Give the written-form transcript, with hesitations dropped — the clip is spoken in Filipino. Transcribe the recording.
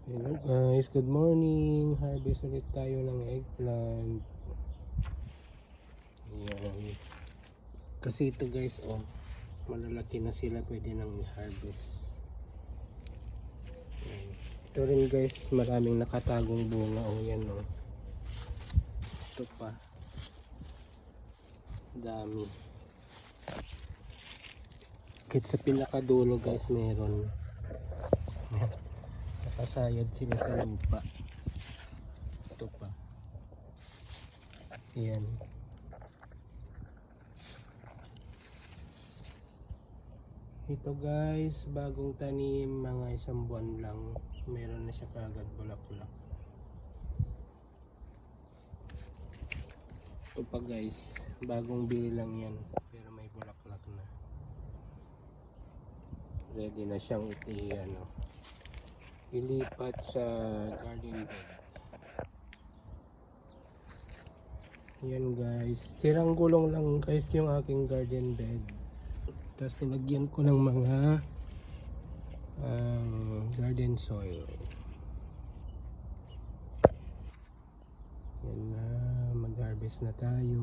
Hello guys, good morning. Harvest ulit tayo ng eggplant. Ayan. Kasi ito guys, malalaki na sila, pwede nang i-harvest. Ayan. Ito rin guys, maraming nakatagong bunga. Yan ito pa. Dami. Kahit sa pinakadulo guys, meron. Nakasayad sila sa lupa. Ito pa. Ayan. Ito guys, bagong tanim, mga isang buwan lang, meron na siya kagad bulak-bulak. Ito pa guys, bagong bili lang yan, pero may bulak-bulak na. Ready na siyang ilipat sa garden bed. Yan guys, tirang gulong lang guys yung aking garden bed. Tapos nilagyan ko ng mga garden soil. Yan na, mag-harvest na tayo.